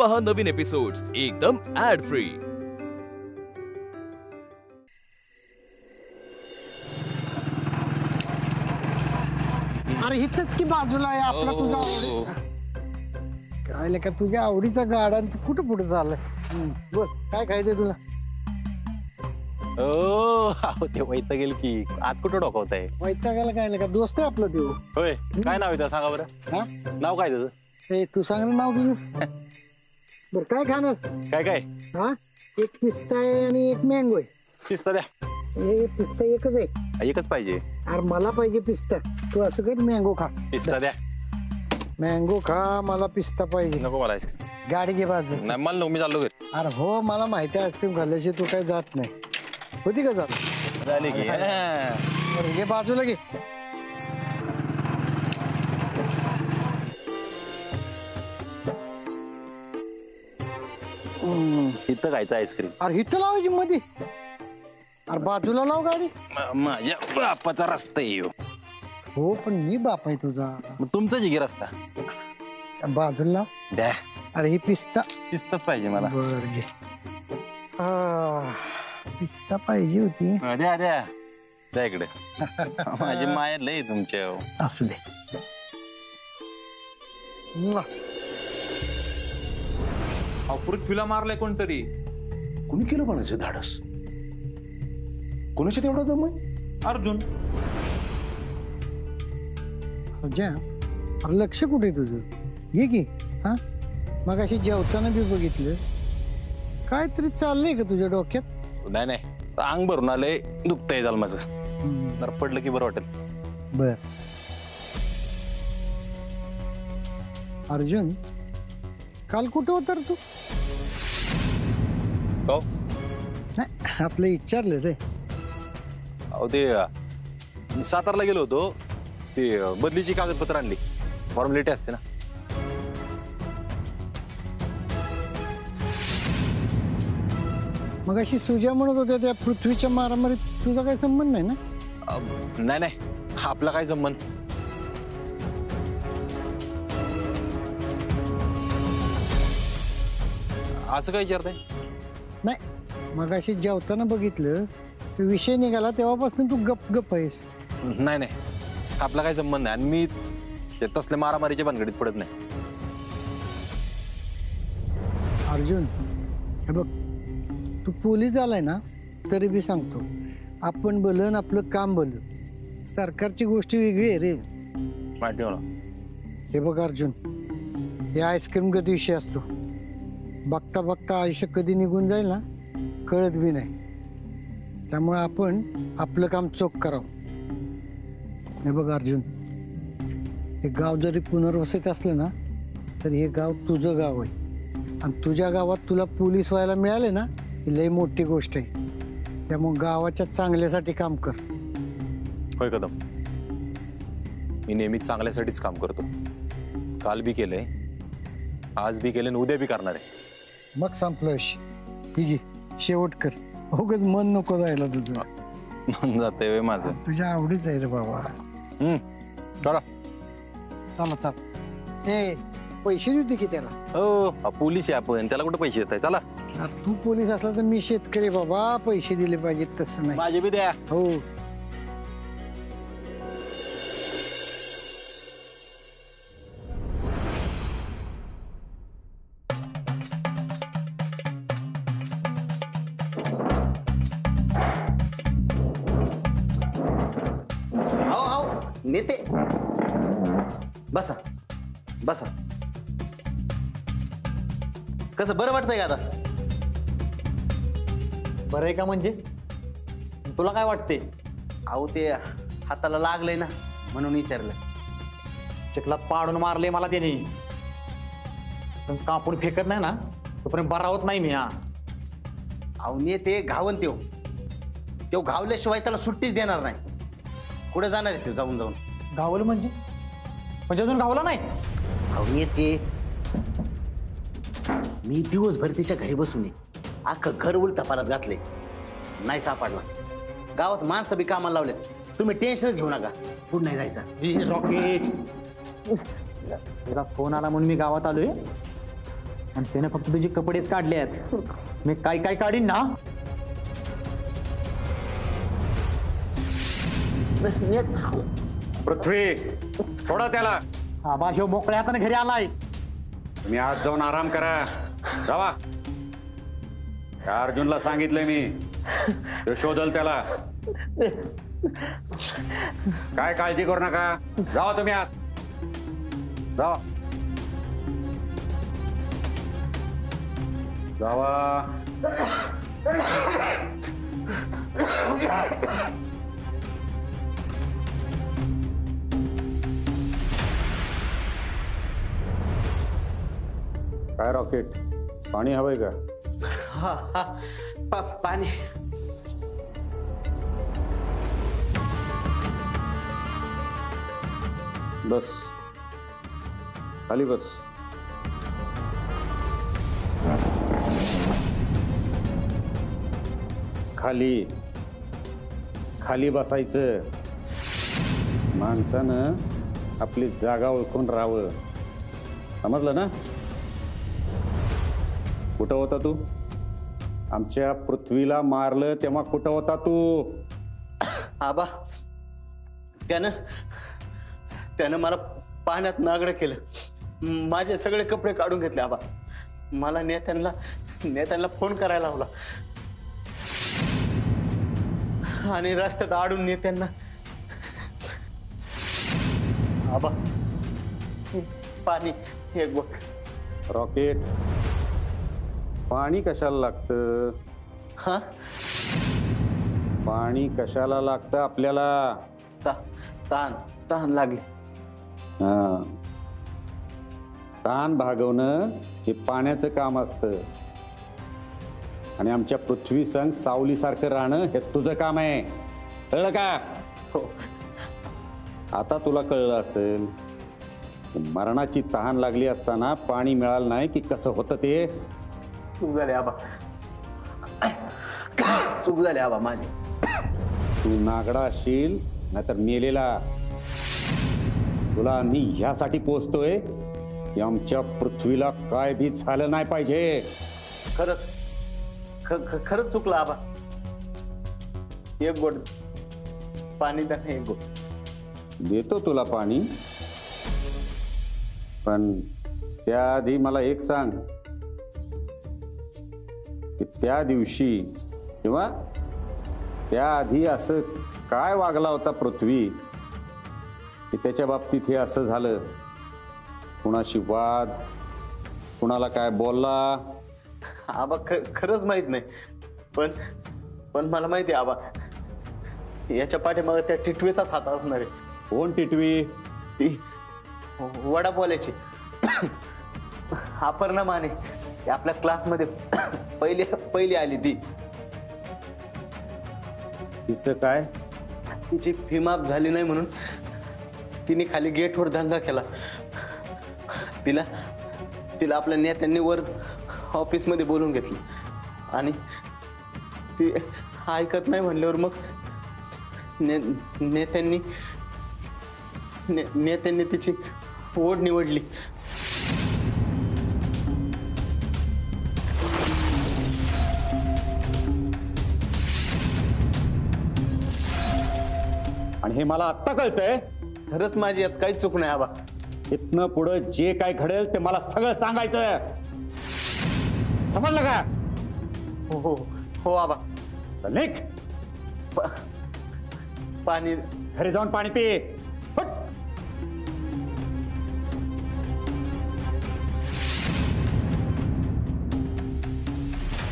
पहा नवीन एपिसोड्स एकदम add free. अरे इथंच की बाजूला आहे आपला तुझा काय का तुझ्या आवडीचा गाडा कुठं पुढे चाललाय बोल काय खायचंय तुला? ते वैता गेल की आत कुठं डोकवताय? वैतागायला काय का दोस्त आहे आपलं देऊ. होय काय नाव आहे सांगा बरं. नाव काय त्याचं? तू सांग ना नाव तुझं. बर काय खाणार? काय काय? हा एक पिस्ता आहे आणि एक मँगो आहे. पिस्ता द्या. हे पिस्ता एकच आहे. एकच पाहिजे. अरे मला पाहिजे पिस्ता. तू असं कर मँगो खा. पिस्ता द्या. मँगो खा मला पिस्ता पाहिजे. नको मला आईस्क्रीम. गाडी घे बाजू. नाही मला नको मी चाललो घरी. अरे हो मला माहिती आहे आईस्क्रीम खाल्ल्याशी तू काय जात नाही. होती का जात? झाली की घे बाजूला घे. इथं खायचं आईस्क्रीम. अरे इथं लावायची मध्ये. अरे बाजूला लाव गाडी. माझ्या बापाचा रस्ता येऊ. हो पण मी बाप आहे तुझा. तुमचा जिगी रस्ता बाजूला द्या. अरे ही पिस्ता. पिस्ताच पाहिजे मला. बर घे. पिस्ता पाहिजे होती. द्या द्या द्या इकडे. माझी माया लय तुमच्या. असू दे. पृथ्वीला मारलाय कोणतरी. कुणी केलं म्हणायचं धाडस? कोणाच्या तेवढा दम आहे? अर्जुन. अरे लक्ष कुठे तुझं? ये की. हा मग अशी जेवताना बी बघितलं काहीतरी चाललंय का तुझ्या डोक्यात? नाही नाही अंग भरून आलंय. दुखतंय झालं माझं. जर पडलं की बरं वाटेल. बर अर्जुन काल कुठं होता रे तू? हो नाही आपलं विचारलं रे. अहो ते सातारला गेलो होतो. ते बदलीची कागदपत्र आणली. फॉर्मॅलिटी असते ना. मग अशी सुजा म्हणत होत्या त्या पृथ्वीच्या मारामारीत तुझा काही संबंध नाही ना? नाही नाही आपला काय संबंध. असं काय विचारताय? नाही मग अशी जेवताना बघितलं विषय निघाला तेव्हापासून तू गप गप आहेस. नाही नाही आपला काय संबंध नाही. आणि मी ते तसले मारामारीच्या भानगडीत पडत नाही. अर्जुन हे बघ तू पोलीस झालाय ना तरी बी सांगतो आपण बोलन आपलं काम बोल. सरकारची गोष्ट वेगळी आहे रे. माहिती मला. हे बघ अर्जुन हे आईस्क्रीम गत विषय असतो. बघता बघता आयुष्य कधी निघून जाईल ना कळत बी नाही. त्यामुळे आपण आपलं काम चोख करावं. हे बघ अर्जुन हे गाव जरी पुनर्वसित असलं ना तरी हे गाव तुझं गाव आहे. आणि तुझ्या गावात तुला पोलीस व्हायला मिळाले ना ही लई मोठी गोष्ट आहे. त्यामुळे गावाच्या चांगल्यासाठी काम कर. होय कदम. मी नेहमी चांगल्यासाठीच काम करतो. काल बी केलंय आज बी केलं उद्या बी करणार आहे. मग संपलं विषय. ठीक आहे शेवट कर. उगाच मन नको जायला तुझं. मन जातंय माझं. तुझ्या आवडीच आहे रे बाबा. चला चला चल. ए पैसे देते की त्याला? हो पोलीस आहे आपण. त्याला कुठे पैसे देत आहे? चला. तू पोलीस असला तर मी शेतकरी बाबा. पैसे दिले पाहिजेत तसं नाही. माझे बी द्या. हो नेते बसा बसा. कसं बरं वाटतंय का आता? बरं आहे का म्हणजे? तुला काय वाटते? अहो ते हाताला लागलंय ना म्हणून विचारलं. चिखलात पाडून मारले मला त्याने. पण कापून फेकत नाही ना तोपर्यंत बरा होत नाही मी. हा अहो नेते घावन तेव घावल्याशिवाय त्याला सुट्टीच देणार नाही. कुठे जाणार आहे ते जाऊन जाऊन? गावलं म्हणजे अजून गावला नाही? अहो नेते मी दिवसभर तिच्या घरी बसून अख्खं घर उलटा पालत घातले. नाही सापडला. गावात माणसं बी कामाला लावलेत. तुम्ही टेन्शनच घेऊ नका. कुठं नाही जायचं. रॉकेट तुझा फोन आला म्हणून मी गावात आलोय. आणि त्यानं फक्त तुझे कपडेच काढले आहेत. मी काय काय काढीन ना. पृथ्वी सोडा त्याला. आबा ह्यो मोकळ्या हाताने घरी आलाय. तुम्ही आज जाऊन आराम करा. जावा. त्या अर्जुनला सांगितलंय मी, तो शोधल त्याला. काय काळजी करू नका. जावा तुम्ही आत. जावा जावा. काय रॉकेट, पाणी हवंय का? हा हा पाणी. बस खाली बस. खाली खाली बसायचं. माणसानं आपली जागा ओळखून राहावं, समजलं ना? कुठं होता तू? आमच्या पृथ्वीला मारलं तेव्हा कुठं होता तू? आबा त्यानं मला पाण्यात नागडं केलं. माझे सगळे कपडे काढून घेतले. आबा मला नेत्यांना फोन करायला लावला आणि रस्त्यात आडून नेत्यांना. आबा पाणी एक बोट. रॉकेट, पाणी कशाला लागतं? हा पाणी कशाला लागतं आपल्याला? तहान लागली. हा, ताण भागवणं हे पाण्याचं काम असतं आणि आमच्या पृथ्वी संग सावलीसारखं राहणं हे तुझं काम आहे. कळलं का? हो. आता तुला कळलं असेल. मरणाची तहान लागली असताना पाणी मिळालं नाही की कसं होतं ते. चूक झाली आबा, चूक झाली आबा माझी. तू नागडा असशील नाहीतर मेलेला. तुला मी ह्यासाठी पोचतोय की आमच्या पृथ्वीला काय बी झालं नाही पाहिजे. खरंच चुकलं आबा. एक गोट पाणी द्या. एक गोट देतो तुला पाणी, पण त्याआधी मला एक सांग की त्या दिवशी किंवा त्याआधी असं काय वागला होता पृथ्वी की त्याच्या बाबतीत हे असं झालं? कुणाशी वाद, कुणाला काय बोलला? आबा खरंच माहित नाही, पण मला माहिती आहे आबा, याच्या पाठीमागे त्या टिटवीचाच हात असणार आहे. कोण टिटवी? ती वडा बोलायची अपर्णा माने. ती आपल्या क्लासमध्ये पहिली आली. ती तिचं काय? तिची फी माफ झाली नाही म्हणून तिने खाली गेटवर दंगा केला. तिला आपल्या नेत्यांनी वर ऑफिसमध्ये बोलून घेतलं आणि ती ऐकत नाही म्हणल्यावर मग नेत्यांनी तिची ओढ निवडली. आणि हे मला आत्ता कळतंय. खरंच माझी यात काहीच चूक नाही आबा. इथनं पुढं जे काय घडेल ते मला सगळं सांगायचं, समजलं का? हो हो हो आबा. चल निघ. पाणी घरी जाऊन पाणी पी. फट.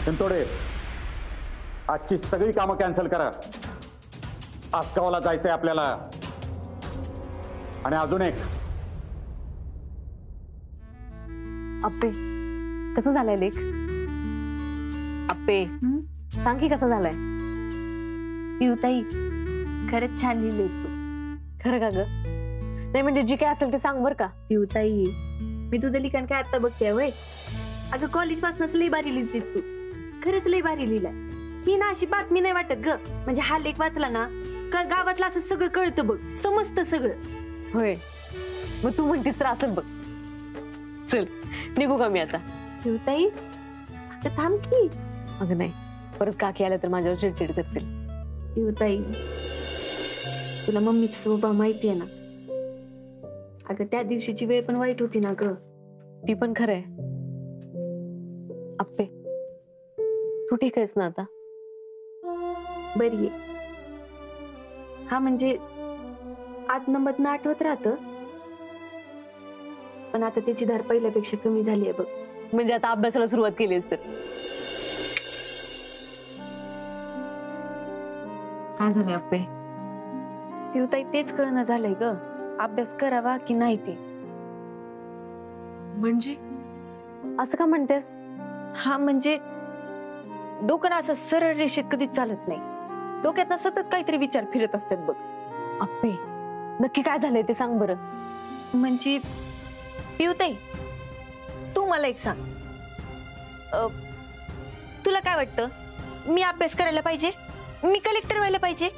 चिंतोडे, आजची सगळी कामं कॅन्सल करा. आसगावला जायचंय आपल्याला. आणि अजून एक, अप्पे कसं झालंय लेख? अप्पे सांग की कसं झालंय? पिवताई खरंच छान लिहिलेस तू. खरं का ग? नाही म्हणजे जी काय असेल ते सांग बर का. पिवताई मी तुझं लिखाण काय आता बघते वय. अगं कॉलेज पासूनच लई भारी लिहितेस तू. खरंच लई भारी लिहिलाय. ही ना अशी बातमी नाही वाटत ग. म्हणजे हा लेख वाचला ना का गावातलं असं सगळं कळतं बघ, समजतं सगळं. होय, मग तू म्हणतीस तर असेल बघ. चल निघू का मी आता? पिवताई अगं थांब की. अगं नाही, परत काकी आल्या तर माझ्यावर चिडचिड करतील. पिवताई तुला मम्मीचा स्वभाव माहिती आहे ना. अगं त्या दिवशीची वेळ पण वाईट होती ना ग. ती पण खरंय. आप्पे, तू ठीक आहेस ना आता? बरी आहे. हा म्हणजे आतनं मधनं आठवत राहत, पण आता त्याची धार पहिल्यापेक्षा कमी झाली आहे बघ. म्हणजे आता अभ्यासाला सुरुवात केलीस तर? काय झालंय आप्पे? पिवताई तेच कळणं झालंय ग, अभ्यास करावा की नाही ते. म्हणजे असं का म्हणतेस? हा म्हणजे डोकं ना असं सरळ रेषेत कधीच चालत नाही. डोक्यात सतत काहीतरी विचार फिरत असतात बघ. आप्पे, नक्की काय झालंय ते सांग बरं. म्हणजे पिवताई तू मला एक सांग, तुला काय वाटतं? मी अभ्यास करायला पाहिजे? मी कलेक्टर व्हायला पाहिजे?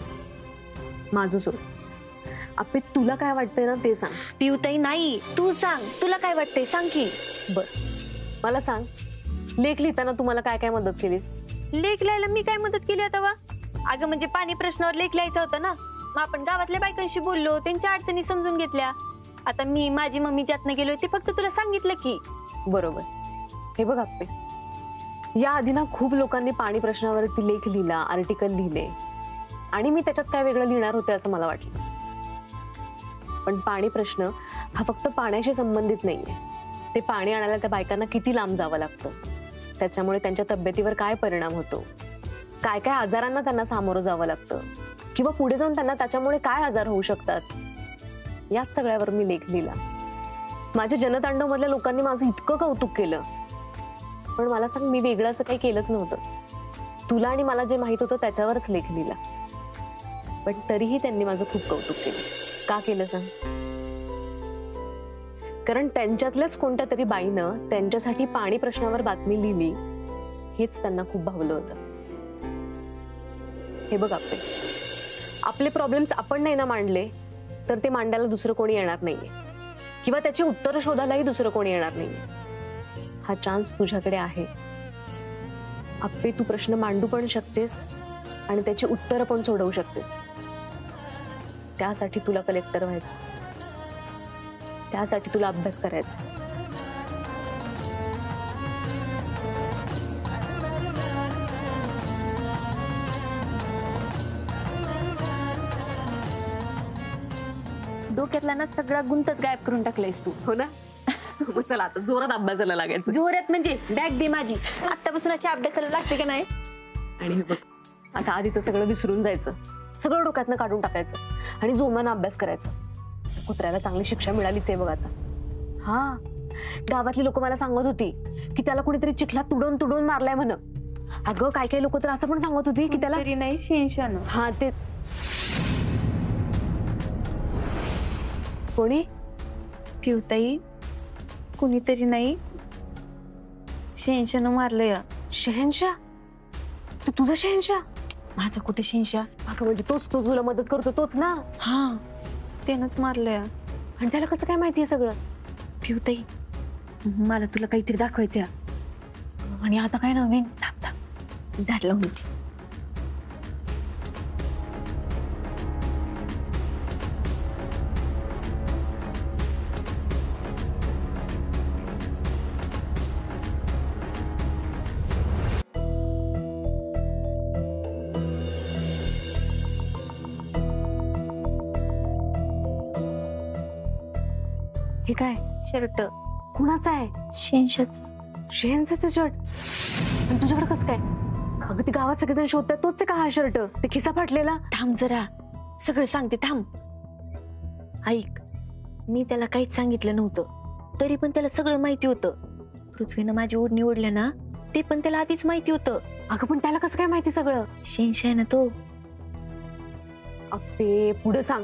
माझं सोड. आप्पे, तुला काय वाटतंय ना ते सांग. पिवताई नाही, तू सांग तुला काय वाटतंय, सांग की. बर, मला सांग, लेख लिहिताना तुम्हाला काय काय मदत केलीस? लेख लिहायला मी काय मदत केली आता वा? अगं म्हणजे पाणी प्रश्नावर लेख लिहायचा होता ना, मग आपण गावातल्या बायकांशी बोललो, त्यांच्या अडचणी समजून घेतल्या. आता मी माझी मम्मी ज्यातनं गेलोय ते फक्त तुला सांगितलं की. बरोबर. हे बघ आप्पे, या आधी ना खूप लोकांनी पाणी प्रश्नावरती लेख लिहिला, आर्टिकल लिहिले, आणि मी त्याच्यात काय वेगळं लिहिणार होते असं मला वाटलं. पण पाणी प्रश्न हा फक्त पाण्याशी संबंधित नाहीये. ते पाणी आणायला त्या बायकांना किती लांब जावं लागतं, त्याच्यामुळे त्यांच्या तब्येतीवर काय परिणाम होतो, काय काय आजारांना त्यांना सामोरं जावं लागतं, किंवा पुढे जाऊन त्यांना त्याच्यामुळे काय आजार होऊ शकतात, याच सगळ्यावर मी लेख लिहिला. माझ्या जनतांडव मधल्या लोकांनी माझं इतकं कौतुक केलं, पण मला सांग, मी वेगळं असं काही केलंच नव्हतं. तुला आणि मला जे माहित होतं त्याच्यावरच लेख लिहिला, पण तरीही त्यांनी माझं खूप कौतुक केलं. का केलं सांग? कारण त्यांच्यातल्याच कोणत्या तरी बाईनं त्यांच्यासाठी पाणी प्रश्नावर बातमी लिहिली, हेच त्यांना खूप भावलं होतं. हे बघ आप्पे, आपले प्रॉब्लेम्स आपण नाही ना मांडले तर ते मांडायला दुसरं कोणी येणार नाहीये, किंवा त्याची उत्तरं शोधायलाही दुसरं कोणी येणार नाहीये. हा चान्स तुझ्याकडे आहे आप्पे. तू प्रश्न मांडू पण शकतेस आणि त्याची उत्तरं पण सोडवू शकतेस. त्यासाठी तुला कलेक्टर व्हायचं, त्यासाठी तुला अभ्यास करायचा. डोक्यातला ना सगळा गुंतच गायब करून टाकलायस तू. हो ना? मग चला आता जोरात अभ्यासाला लागायचं. जोरात म्हणजे बॅग दे माझी, आतापासूनच्या अभ्यासाला लागते का नाही? आणि हे बघ, आता आधीचं सगळं विसरून जायचं, सगळं डोक्यातनं काढून टाकायचं आणि जोमानं अभ्यास करायचा. कुत्र्याला चांगली शिक्षा मिळालीच आहे बघ आता. हा, गावातली लोक मला सांगत होती की त्याला कुणीतरी चिखलात तुडवून तुडवून मारलाय म्हण. अगं काय काय लोक तर असं पण सांगत होती की त्याला नाही शेंशानं. हा तेच. कोणी? पिवताई, कुणीतरी नाही शेंशानं मारलंय. शहनशाह? तू तुझा शहनशाह? माझा कुठे शेंशा? अगं म्हणजे तोच, तो तुला मदत करतो तोच ना? हा, त्यानंच मारलंय. आणि त्याला कसं काय माहितीये सगळं? पिवताई, मला तुला काहीतरी दाखवायचं. आणि आता काय नवीन? थांब थांब, दार लावून दे. हे काय? शर्ट. कुणाचा आहे? शेंशाच. शेहनचा शर्ट? पण तुझ्याकडे कसं काय? अगं ती गावात सगळेजण शोधतात, तोच का हा शर्ट? ते खिसा फाटलेला? थांब जरा, सगळं सांगते थांब. ऐक, मी त्याला काहीच सांगितलं नव्हतं, तरी पण त्याला सगळं माहिती होतं. पृथ्वीनं माझी ओढणी ओढल्या ना, ते पण त्याला आधीच माहिती होतं. अगं पण त्याला कसं काय माहिती सगळं? शेंशा आहे ना तो. अप्पे, पुढे सांग.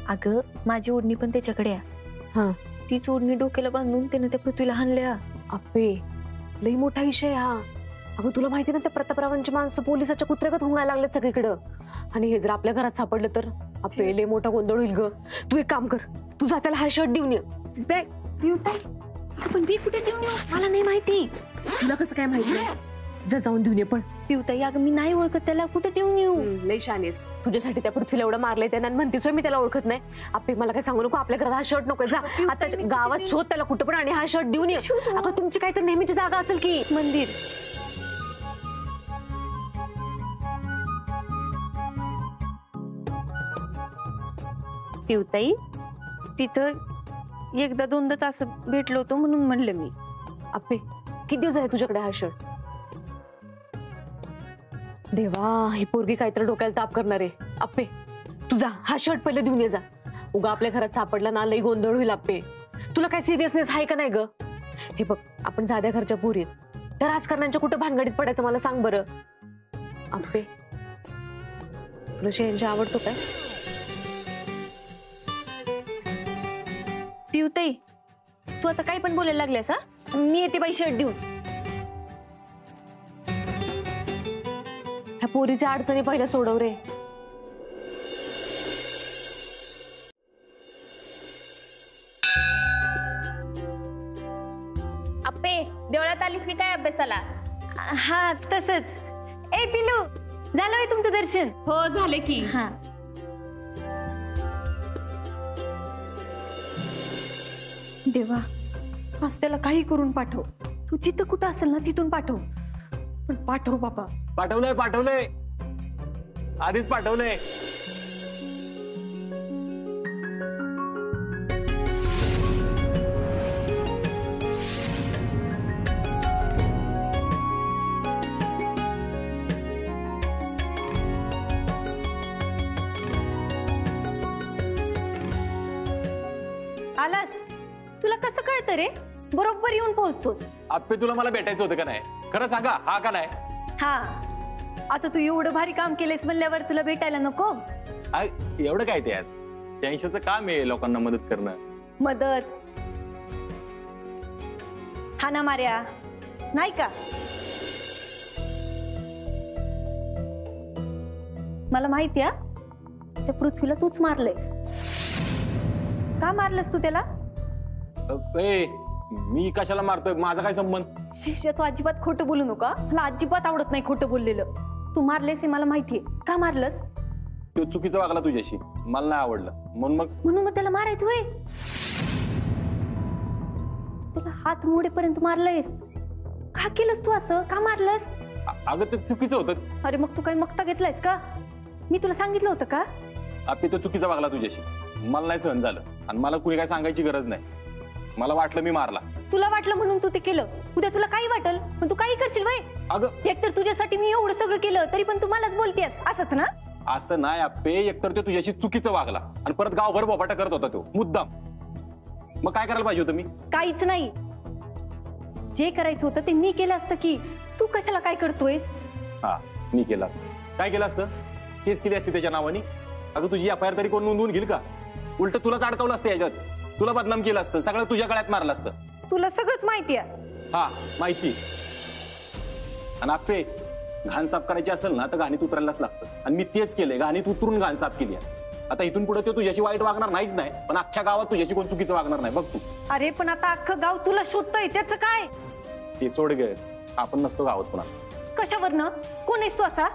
अगं माझी ओढणी पण त्याच्याकडे आहे. हा, तीच ओढणी डोक्याला बांधून त्यानं त्या पृथ्वीला हाणल्या. अप्पे, लई मोठा विषय हा. अगं तुला माहिती ना, त्या प्रतापरावांची माणसं पोलिसाच्या कुत्र्यागत हुंगायला लागलेत सगळीकडं. आणि हे जर आपल्या घरात सापडलं तर अप्पे, लई मोठा गोंधळ होईल ग. तू एक काम कर, तू जा त्याला हा शर्ट देऊन ये. बॅग पण मी कुठे देऊन येऊ मला नाही माहिती. तुला कसं काय माहिती? जा जाऊन देऊन ये पण. पिवताई अगं मी नाही ओळखत त्याला, कुठे देऊन येऊ? लई शानेस. तुझ्यासाठी त्या पृथ्वीला एवढं मारलंय त्यानं आणि म्हणतीस मी त्याला ओळखत नाही. आपे मला काय सांगू नको, आपल्या घरात हा शर्ट नको. जा आता गावात शोध त्याला कुठं पण आणि हा शर्ट देऊन ये. अगं तुमची काहीतरी नेहमीची जागा असेल की मंदिर. पिवताई तिथं एकदा दोनदा असं भेटलो होतो म्हणून म्हणलं मी. आपे किती दिवस आहे तुझ्याकडे हा शर्ट? देवा ही पोरगी काहीतरी डोक्याला ताप करणार आहे. अप्पे तुझा हा शर्ट पहिले देऊन ये जा. उगा आपल्या घरात सापडला ना लई गोंधळ होईल. अप्पे तुला काय सिरियसनेस आहे का नाही ग? हे बघ आपण साध्या घरच्या पोरी त्या राजकारण्यांच्या कुठं भानगडीत पडायचं मला सांग बरं. अप्पे तुला शेंजा आवडतो काय? पिवताई तू आता काय पण बोलायला लागल्यास हा? मी येते बाई शर्ट देऊन. ह्या पोरीच्या अडचणी पहिल्या सोडव रे. अप्पे देवळात आलीस की काय अभ्यासाला? हा तसंच. ए पिलू झालं होय तुमचं दर्शन? हो झाले की. हा देवा आज त्याला काही करून पाठव. तू जिथं कुठं असेल ना तिथून पाठव, पण पाठव बाबा. पाठवलंय आधीच पाठवलंय. आलास? तुला कसं कळतं रे? बरोबर येऊन पोहोचतोस. आप्पे तुला मला भेटायचं होतं का नाही? खरं सांगा हा का नाही? हा आता तू एवढं भारी काम केलेस म्हणल्यावर तुला भेटायला नको? एवढं काय ते यात? 80चं काम आहे लोकांना मदत करणं. मदत हाना मार्या नाही का? मला माहिती आहे त्या पृथ्वीला तूच मारलंयस. का मारलंस तू त्याला? मी कशाला मारतोय? माझा काय संबंध? शिष्य तू अजिबात खोटं बोलू नका. मला अजिबात आवडत नाही खोटं बोललेलं. तू मारलेस हे मला माहितीये. का मारलंस? तो चुकीचा वागला तुझ्याशी, मला नाही आवडलं म्हणून मग त्याला मारायचं होय? त्याला हात मोडेपर्यंत मारलंयस. का केलंस तू असं? का मारलंस? अगं ते चुकीचं होतं. अरे मग तू काही मक्ता घेतलायस का? मी तुला सांगितलं होतं का? आपली तो चुकीचा वागला तुझ्याशी, मला नाही सहन झालं आणि मला कुणी काय सांगायची गरज नाही. मला वाटलं मी मारला. तुला वाटलं म्हणून तू ते केलं. उद्या तुला काही वाटल पण तू काही करशील वय? अगं एकतर तुझ्यासाठी मी एवढं सगळं केलं तरी पण तू मलाच बोलतेस असंच ना? असं नाही आप्पे. एकतर तो तुझ्याशी चुकीचं वागला आणि परत गावभर बोबाटा करत होता तो मुद्दाम. मग काय करायला पाहिजे होतं मी? काहीच नाही. जे करायचं होतं ते मी केलं असतं की. तू कशाला काय करतोयस? हा मी केलं असतं. काय केलं असतं? केस केली असती त्याच्या नावाने. अगं तुझी एफआयआर तरी कोण नोंदवून घेईल का? उलट तुलाच अडकवलं असतं याच्यात. तुला बदनाम केलं असतं. सगळं तुझ्या गळ्यात मारलं असतं. तुला सगळंच माहिती आहे. हा माहिती. आणि आप्पे घाण साफ करायची असेल ना तर घाणीत उतरायलाच लागतं आणि मी तेच केलंय. घाणीत उतरून घाण साफ केली आहे. आता इथून पुढे तो तुझ्याशी वाईट वागणार नाहीच नाही, पण अख्ख्या गावात तुझ्याशी कोण चुकीचं वागणार नाही बघ तू. अरे पण आता अख्खं गाव तुला शोधतंय त्याचं काय? ते सोड गे. आपण नसतो गावात पुन्हा. कशावरनं? कोण आहेस तू असा?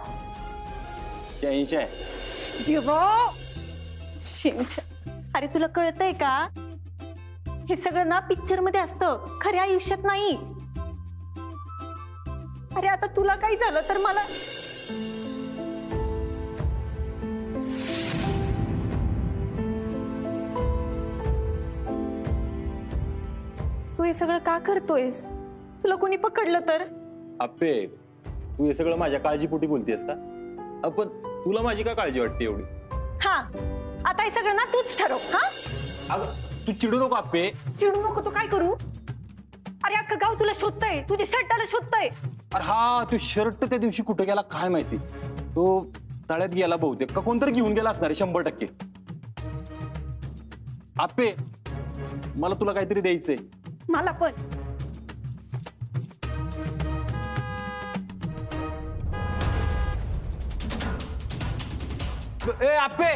80 आहे. अरे तुला कळतंय का? हे सगळं ना पिक्चर मध्ये असतं, खऱ्या आयुष्यात नाही. अरे आता तुला काही झालं तर मला तू हे सगळं का करतोयस? तुला कोणी पकडलं तर? आप्पे तू हे सगळं माझ्या काळजीपोटी बोलतेस का? आपण तुला माझी का काळजी वाटते एवढी? हा आता हे सगळं ना तूच ठरव. हा अगं तू चिडू नको आप्पे. चिडू नको. तू काय करू? अरे अख्खं गाव तुला शोधतंय, तुझ्या शर्टाला शोधतंय. अरे हा तू शर्ट त्या दिवशी कुठे गेला काय माहिती. तो तळ्यात गेला बहुतेक का कोणतरी घेऊन गेला असणार 100%. आप्पे मला तुला काहीतरी द्यायचंय. मला पण. ए आप्पे